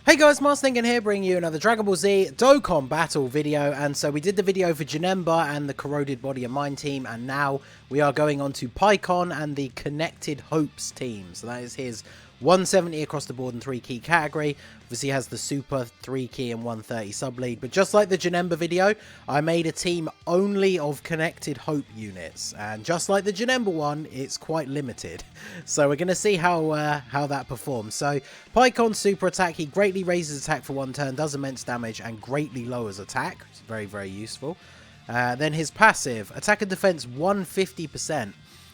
Hey guys, Marsningan here, bringing you another Dragon Ball Z Dokkan battle video. And so we did the video for Janemba and the Corroded Body of Mind team, and now we are going on to PAIKUHAN and the Connected Hopes team. So that is his 170 across the board and 3 key category. Obviously he has the super 3 key and 130 sub lead, but just like the Janemba video, I made a team only of Connected Hope units, and just like the Janemba one, it's quite limited. So we're going to see how that performs. So PAIKUHAN super attack, he greatly raises attack for 1 turn, does immense damage, and greatly lowers attack, which is very, very useful. Then his passive, attack and defense 150%.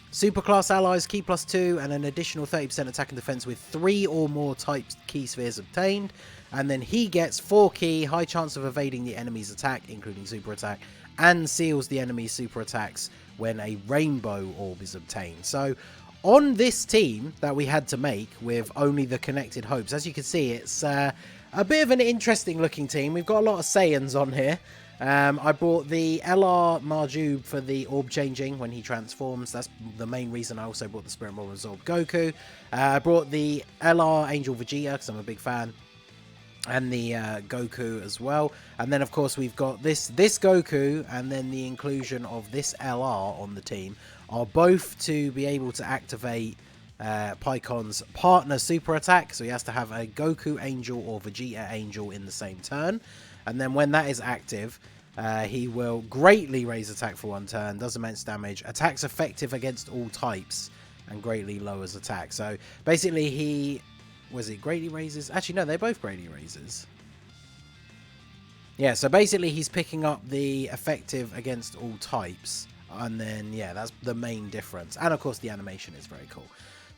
Superclass allies, key +2, and an additional 30% attack and defense with 3 or more type key spheres obtained. And then he gets 4 key, high chance of evading the enemy's attack, including super attack, and seals the enemy's super attacks when a rainbow orb is obtained. So on this team that we had to make with only the Connected Hopes, as you can see, it's a bit of an interesting looking team. We've got a lot of Saiyans on here. I brought the LR Marjube for the orb changing when he transforms. That's the main reason I also brought the Spirit Bomb Absorb Goku. I brought the LR Angel Vegeta because I'm a big fan. And the Goku as well. And then of course we've got this Goku, and then the inclusion of this LR on the team are both to be able to activate PAIKUHAN's partner super attack. So he has to have a Goku Angel or Vegeta Angel in the same turn. And then when that is active, he will greatly raise attack for 1 turn, does immense damage, attacks effective against all types, and greatly lowers attack. So basically he... was it greatly raises? Actually, no, they're both greatly raises. Yeah, so basically he's picking up the effective against all types. And then, yeah, that's the main difference. And of course, the animation is very cool.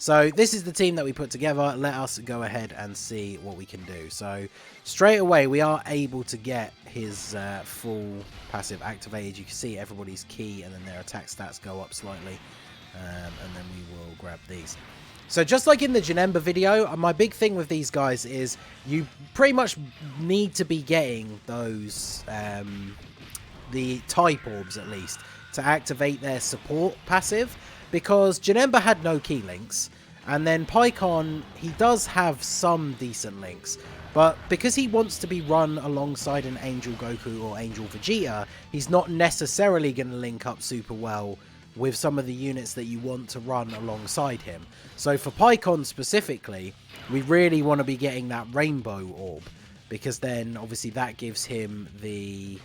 So this is the team that we put together. Let us go ahead and see what we can do. So straight away, we are able to get his full passive activated. You can see everybody's key and then their attack stats go up slightly. And then we will grab these. So just like in the Janemba video, my big thing with these guys is you pretty much need to be getting those, the type orbs at least, to activate their support passive. Because Janemba had no key links, and then PAIKUHAN, he does have some decent links. But because he wants to be run alongside an Angel Goku or Angel Vegeta, he's not necessarily going to link up super well with some of the units that you want to run alongside him. So for PAIKUHAN specifically, we really want to be getting that Rainbow Orb, because then obviously that gives him the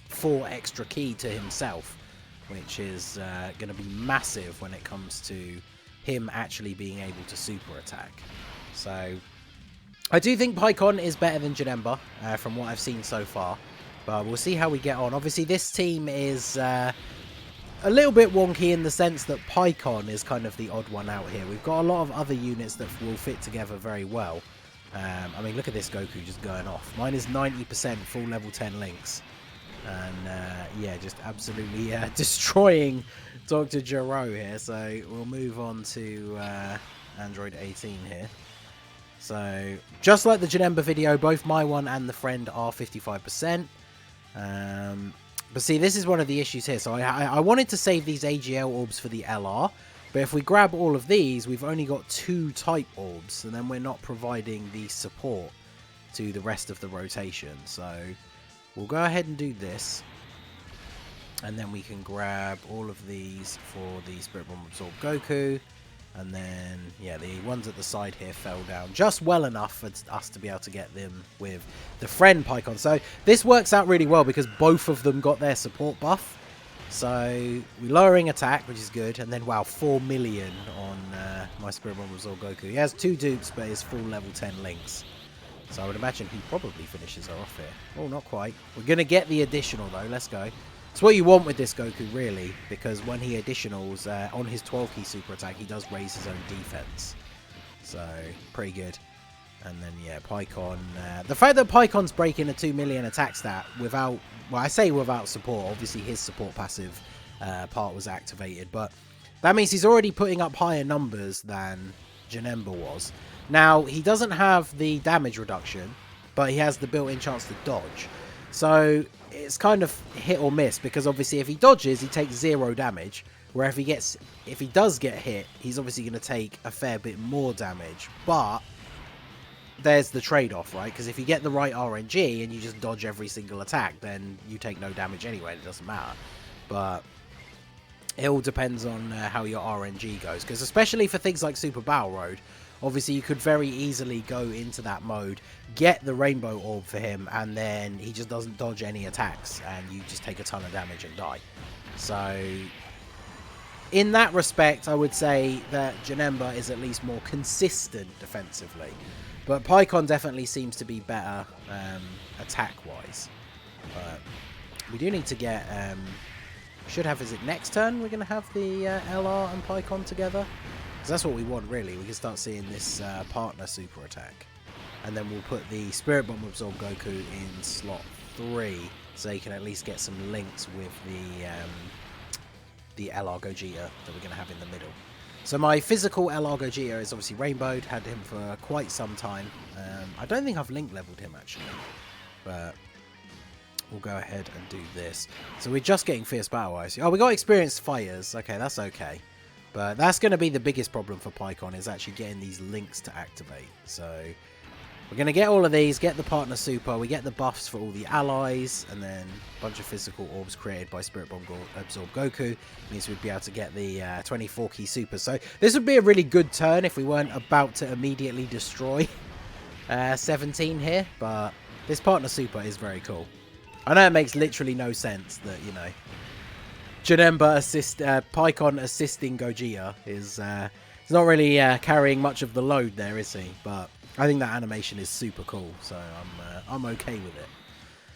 4 extra key to himself, which is going to be massive when it comes to him actually being able to super attack. So I do think PAIKUHAN is better than Janemba from what I've seen so far, but we'll see how we get on. Obviously this team is a little bit wonky in the sense that PAIKUHAN is kind of the odd one out here. We've got a lot of other units that will fit together very well. I mean, look at this Goku just going off. Mine is 90% full level 10 links. And yeah, just absolutely destroying Dr. Gero here. So we'll move on to Android 18 here. So just like the Janemba video, both my one and the friend are 55%. But see, this is one of the issues here. So I wanted to save these AGL orbs for the LR. But if we grab all of these, we've only got 2 type orbs. And then we're not providing the support to the rest of the rotation. So we'll go ahead and do this. And then we can grab all of these for the Spirit Bomb Absorb Goku. And then, yeah, the ones at the side here fell down just well enough for us to be able to get them with the friend PAIKUHAN. So this works out really well because both of them got their support buff. So we're lowering attack, which is good. And then, wow, 4 million on my Spirit Bomb Absorb Goku. He has 2 dupes, but his full level 10 links. So I would imagine he probably finishes her off here. Oh, not quite. We're going to get the additional, though. Let's go. It's what you want with this Goku, really, because when he additionals, on his 12 key super attack, he does raise his own defense. So, pretty good. And then, yeah, PAIKUHAN. The fact that PAIKUHAN's breaking a 2 million attack stat without, well, I say without support. Obviously, his support passive part was activated, but that means he's already putting up higher numbers than Janemba was. Now, he doesn't have the damage reduction, but he has the built-in chance to dodge. So it's kind of hit or miss, because obviously if he dodges, he takes 0 damage. Where if he does get hit, he's obviously going to take a fair bit more damage. But there's the trade-off, right? Because if you get the right RNG and you just dodge every single attack, then you take no damage anyway, and it doesn't matter. But it all depends on how your RNG goes, because especially for things like Super Battle Road, obviously you could very easily go into that mode, get the Rainbow Orb for him, and then he just doesn't dodge any attacks, and you just take a ton of damage and die. So in that respect, I would say that Janemba is at least more consistent defensively. But PAIKUHAN definitely seems to be better attack-wise. But we do need to get... should have, is it next turn we're going to have the LR and PAIKUHAN together? Because that's what we want, really. We can start seeing this partner super attack. And then we'll put the Spirit Bomb Absorb Goku in slot 3, so you can at least get some links with the LR Gogeta that we're going to have in the middle. So my physical LR Gogeta is obviously rainbowed, had him for quite some time. I don't think I've link leveled him actually, but we'll go ahead and do this. So we're just getting Fierce Battle Ice. Oh, we got experienced fighters. Okay, that's okay. But that's going to be the biggest problem for PAIKUHAN, is actually getting these links to activate. So we're going to get all of these, get the partner super, we get the buffs for all the allies, and then a bunch of physical orbs created by Spirit Bomb Absorb Goku. Means we'd be able to get the 24 key super. So this would be a really good turn if we weren't about to immediately destroy 17 here, but this partner super is very cool. I know it makes literally no sense that, you know, Janemba PAIKUHAN assisting Gogeta is he's not really carrying much of the load there, is he? But I think that animation is super cool, so I'm okay with it.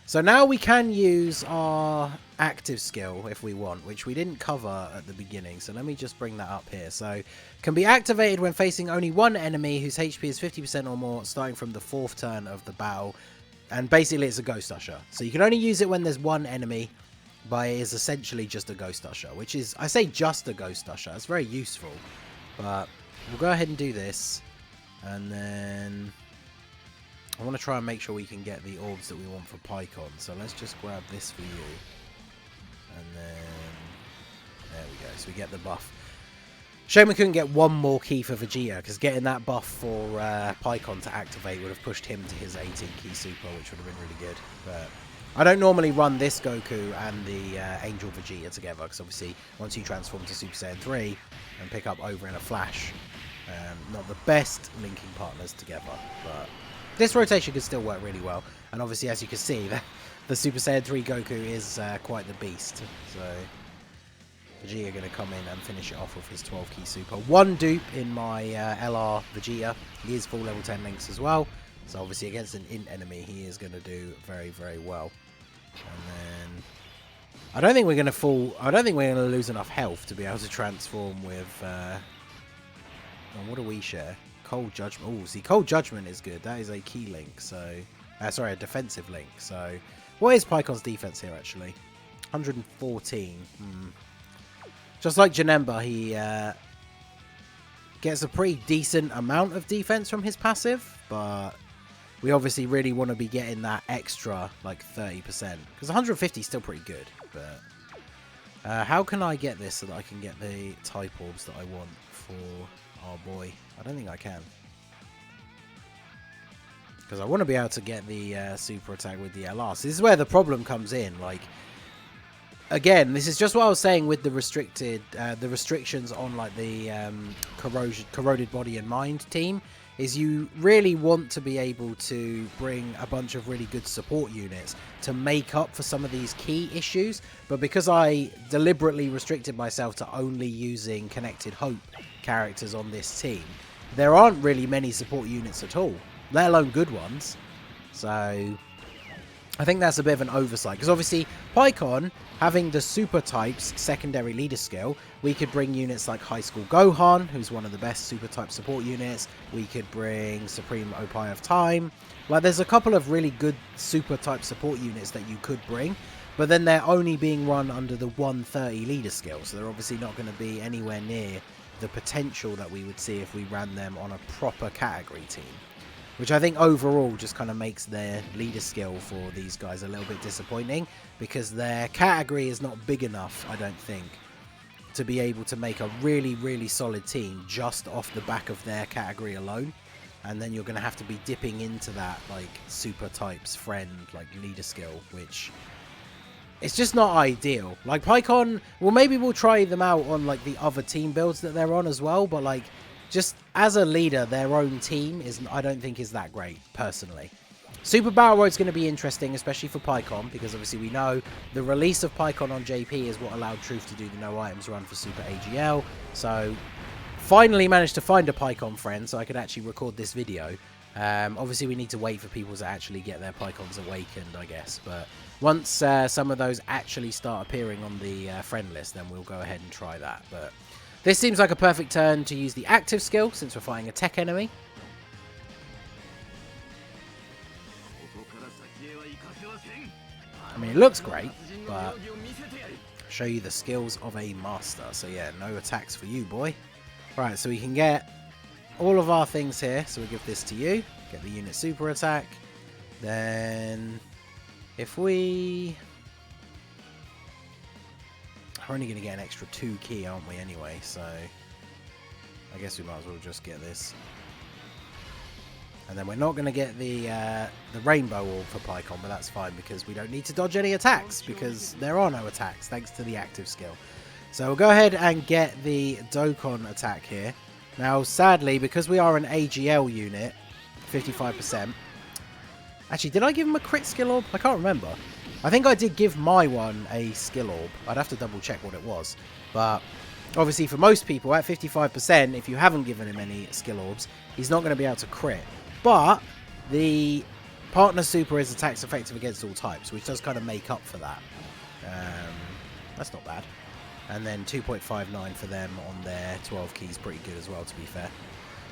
So now we can use our active skill if we want, which we didn't cover at the beginning. So let me just bring that up here. So can be activated when facing only one enemy whose HP is 50% or more, starting from the 4th turn of the battle. And basically it's a Ghost Usher. So you can only use it when there's one enemy, but it is essentially just a Ghost Usher, which is, I say just a Ghost Usher. It's very useful, but we'll go ahead and do this. And then I want to try and make sure we can get the orbs that we want for PAIKUHAN. So let's just grab this for you. And then there we go. So we get the buff. Shame we couldn't get one more key for Vegeta, because getting that buff for PAIKUHAN to activate would have pushed him to his 18 key super, which would have been really good. But I don't normally run this Goku and the Angel Vegeta together, because obviously once you transform to Super Saiyan 3 and pick up Over in a flash, not the best linking partners together. But this rotation could still work really well. And obviously, as you can see, the Super Saiyan 3 Goku is quite the beast. So Vegeta going to come in and finish it off with his 12 key super. One dupe in my LR Vegeta. He is full level 10 links as well. So obviously against an int enemy, he is going to do very, very well. And then I don't think we're going to fall. I don't think we're going to lose enough health to be able to transform with. What do we share? Cold Judgment. Oh, see, Cold Judgment is good. That is a key link. So, sorry, a defensive link. So, what is PAIKUHAN's defense here actually? 114. Just like Janemba, he gets a pretty decent amount of defense from his passive, but we obviously really want to be getting that extra, like 30%. Because 150 is still pretty good, but how can I get this so that I can get the type orbs that I want for our boy? I don't think I can. Because I want to be able to get the super attack with the LR. So this is where the problem comes in. Like, again, this is just what I was saying with the restrictions on like the corroded body and mind team, is you really want to be able to bring a bunch of really good support units to make up for some of these key issues. But because I deliberately restricted myself to only using Connected Hope characters on this team, there aren't really many support units at all, let alone good ones. So I think that's a bit of an oversight, because obviously PAIKUHAN having the super types secondary leader skill, we could bring units like High School Gohan, who's one of the best super type support units. We could bring Supreme Opie of Time. Like, there's a couple of really good super type support units that you could bring, but then they're only being run under the 130 leader skill, so they're obviously not going to be anywhere near the potential that we would see if we ran them on a proper category team. Which I think overall just kind of makes their leader skill for these guys a little bit disappointing, because their category is not big enough, I don't think, to be able to make a really, really solid team just off the back of their category alone. and then you're going to have to be dipping into that like super types friend like leader skill, which it's just not ideal. Like PAIKUHAN, well, maybe we'll try them out on like the other team builds that they're on as well, but like just as a leader, their own team I don't think is that great personally. Super Battle Road's going to be interesting, especially for PAIKUHAN, because obviously we know the release of PAIKUHAN on JP is what allowed Truth to do the no items run for Super AGL. So finally managed to find a PAIKUHAN friend so I could actually record this video. Obviously we need to wait for people to actually get their PAIKUHANs awakened, I guess. But once some of those actually start appearing on the friend list, then we'll go ahead and try that. But this seems like a perfect turn to use the active skill since we're fighting a tech enemy. I mean, it looks great, but I'll show you the skills of a master. So yeah, no attacks for you, boy. Right, so we can get all of our things here. So we give this to you, get the unit super attack. Then if we... we're only going to get an extra 2 key, aren't we, anyway? So I guess we might as well just get this. And then we're not going to get the rainbow orb for PAIKUHAN, but that's fine because we don't need to dodge any attacks because there are no attacks thanks to the active skill. So we'll go ahead and get the Dokkan attack here. Now, sadly, because we are an AGL unit, 55%. Actually, did I give him a crit skill orb? I can't remember. I think I did give my one a skill orb. I'd have to double check what it was. But obviously, for most people, at 55%, if you haven't given him any skill orbs, he's not going to be able to crit. But the partner super is attacks effective against all types, which does kind of make up for that. That's not bad. And then 2.59 for them on their 12 keys, pretty good as well, to be fair.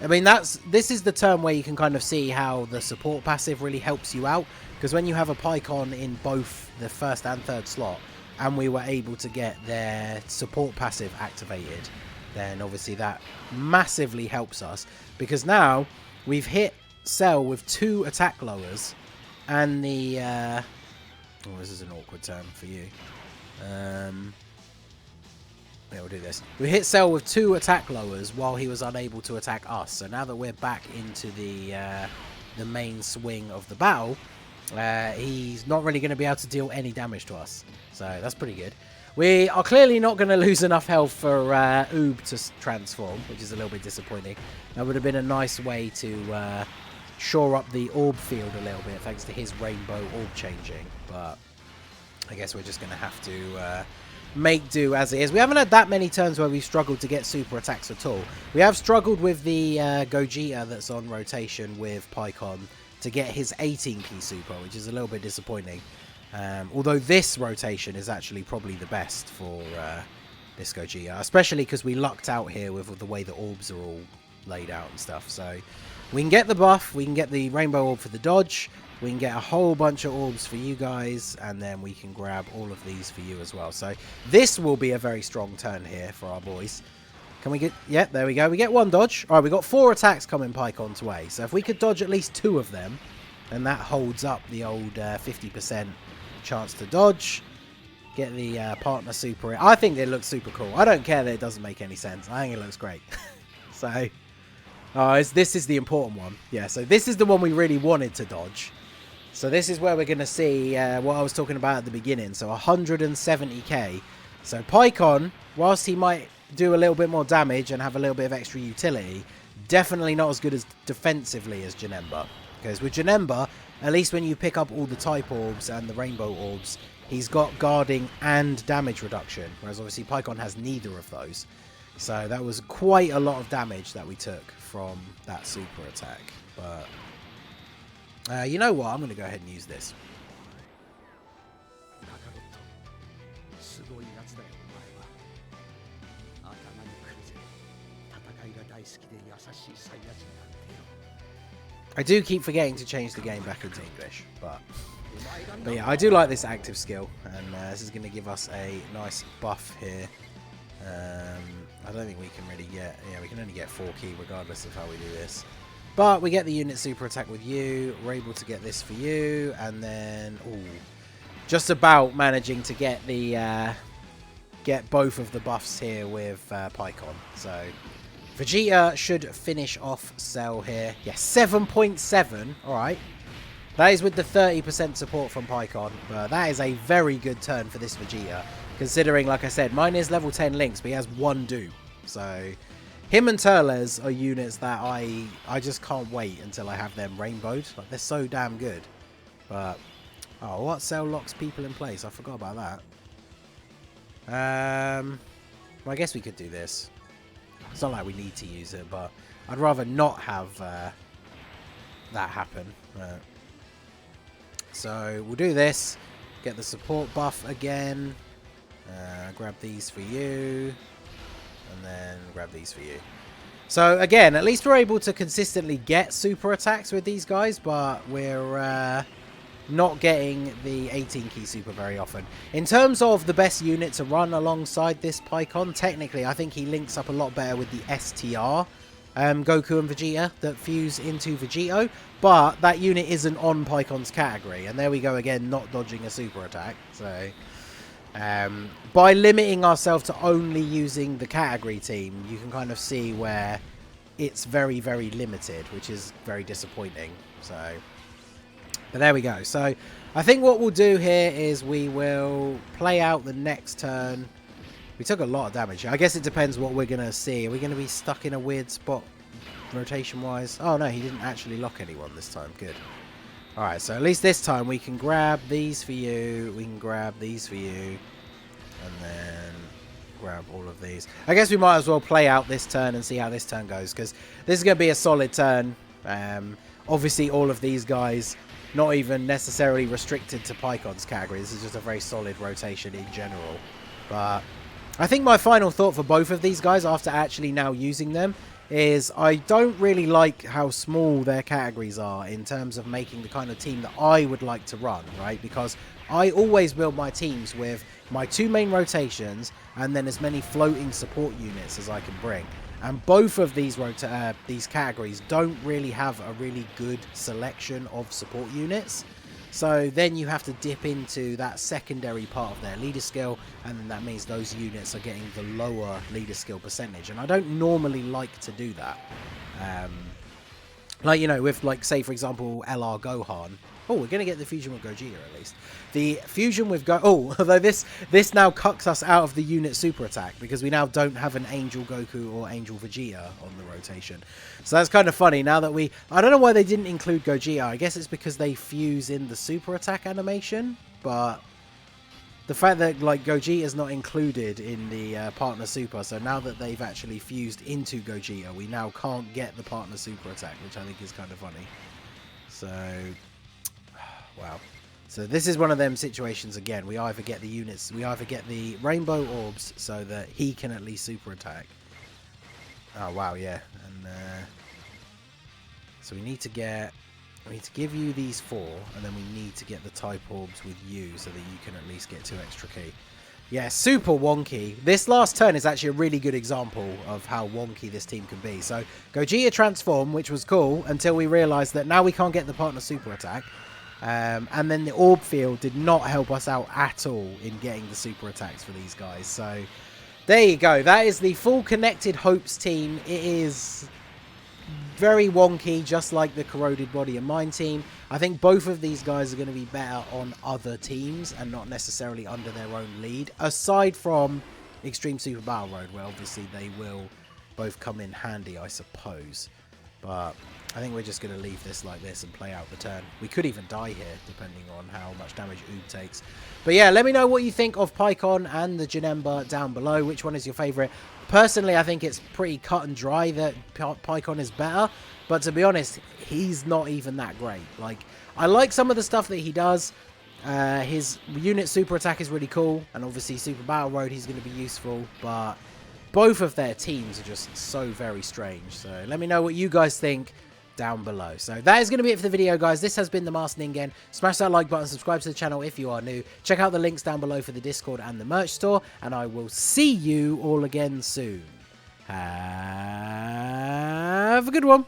I mean, this is the turn where you can kind of see how the support passive really helps you out. Because when you have a PAIKUHAN in both the first and third slot, and we were able to get their support passive activated, then obviously that massively helps us. Because now we've hit Cell with 2 attack lowers, and the... oh, this is an awkward term for you. Yeah, we'll do this. We hit Cell with 2 attack lowers while he was unable to attack us. So now that we're back into the main swing of the battle, he's not really going to be able to deal any damage to us. So that's pretty good. We are clearly not going to lose enough health for Oob to transform, which is a little bit disappointing. That would have been a nice way to shore up the orb field a little bit, thanks to his rainbow orb changing. But I guess we're just going to have to make do as it is. We haven't had that many turns where we've struggled to get super attacks at all. We have struggled with the GOGETA that's on rotation with PAIKUHAN to get his 18 key super, which is a little bit disappointing. Although this rotation is actually probably the best for this GOGETA, especially because we lucked out here with the way the orbs are all laid out and stuff. So we can get the buff, we can get the rainbow orb for the dodge, we can get a whole bunch of orbs for you guys, and then we can grab all of these for you as well. So this will be a very strong turn here for our boys. Can we get... yeah, there we go. We get 1 dodge. All right, we got 4 attacks coming PAIKUHAN's way. So if we could dodge at least 2 of them, then that holds up the old 50% chance to dodge. Get the partner super in. I think it looks super cool. I don't care that it doesn't make any sense. I think it looks great. So, this is the important one. Yeah, so this is the one we really wanted to dodge. So this is where we're going to see what I was talking about at the beginning. So 170k. So PAIKUHAN, whilst he might do a little bit more damage and have a little bit of extra utility, definitely not as good as defensively as Janemba. Because with Janemba, at least when you pick up all the type orbs and the rainbow orbs, he's got guarding and damage reduction. Whereas obviously PAIKUHAN has neither of those. So that was quite a lot of damage that we took from that super attack. But you know what? I'm going to go ahead and use this. I do keep forgetting to change the game back into English, but yeah, I do like this active skill, and this is going to give us a nice buff here. I don't think we can really get... yeah, we can only get 4 key regardless of how we do this. But we get the unit super attack with you. We're able to get this for you, and then... ooh, just about managing to get the... get both of the buffs here with PAIKUHAN. So Vegeta should finish off Cell here. Yeah, 7.7. Alright. That is with the 30% support from PAIKUHAN. But that is a very good turn for this Vegeta. Considering, like I said, mine is level 10 links, but he has one dupe. So, him and Turles are units that I just can't wait until I have them rainbowed. Like, they're so damn good. But, oh, what Cell locks people in place? I forgot about that. Well, I guess we could do this. It's not like we need to use it, but I'd rather not have that happen. So we'll do this. Get the support buff again. Grab these for you. And then grab these for you. So again, at least we're able to consistently get super attacks with these guys, but we're not getting the 18 key super very often. In terms of the best unit to run alongside this PAIKUHAN, technically I think he links up a lot better with the STR Goku and Vegeta that fuse into Vegito, but that unit isn't on PAIKUHAN's category, and there we go again, not dodging a super attack. So by limiting ourselves to only using the category team, you can kind of see where it's very, very limited, which is very disappointing. So, but there we go. So I think what we'll do here is we will play out the next turn. We took a lot of damage. I guess it depends what we're going to see. Are we going to be stuck in a weird spot rotation-wise? Oh, no, he didn't actually lock anyone this time. Good. Alright, so at least this time we can grab these for you. We can grab these for you. And then grab all of these. I guess we might as well play out this turn and see how this turn goes, because this is going to be a solid turn. Obviously, all of these guys, not even necessarily restricted to PAIKUHAN's category. This is just a very solid rotation in general. But I think my final thought for both of these guys after actually now using them is I don't really like how small their categories are in terms of making the kind of team that I would like to run, right? Because I always build my teams with my two main rotations and then as many floating support units as I can bring. And both of these categories don't really have a really good selection of support units. So then you have to dip into that secondary part of their leader skill, and then that means those units are getting the lower leader skill percentage. And I don't normally like to do that. Like, you know, with, like, say, for example, LR Gohan. Oh, we're going to get the fusion with Gogeta, at least. The fusion with although this now cucks us out of the unit super attack, because we now don't have an Angel Goku or Angel Vegeta on the rotation. So that's kind of funny, now that I don't know why they didn't include Gogeta. I guess it's because they fuse in the super attack animation, but the fact that, like, Gogeta is not included in the partner super, so now that they've actually fused into Gogeta, we now can't get the partner super attack, which I think is kind of funny. So, wow. So this is one of them situations again. We either get the units, we either get the rainbow orbs so that he can at least super attack. Oh wow, yeah. And so we need to give you these 4, and then we need to get the type orbs with you so that you can at least get 2 extra key. Yeah, super wonky. This last turn is actually a really good example of how wonky this team can be. So Gogeta transform, which was cool until we realized that now we can't get the partner super attack. And then the orb field did not help us out at all in getting the super attacks for these guys. So there you go. That is the full Connected Hopes team. It is very wonky, just like the Corroded Body and Mind team. I think both of these guys are going to be better on other teams and not necessarily under their own lead, aside from Extreme Super Battle Road, where obviously they will both come in handy, I suppose. But I think we're just going to leave this like this and play out the turn. We could even die here, depending on how much damage Oob takes. But yeah, let me know what you think of PAIKUHAN and the Janemba down below. Which one is your favourite? Personally, I think it's pretty cut and dry that PAIKUHAN is better. But to be honest, he's not even that great. Like, I like some of the stuff that he does. His unit super attack is really cool. And obviously, Super Battle Road, he's going to be useful. But both of their teams are just so very strange. So let me know what you guys think down below. So that is going to be it for the video, guys. This has been the Master Ningen. Smash that like button, subscribe to the channel if you are new. Check out the links down below for the Discord and the merch store, and I will see you all again soon. Have a good one.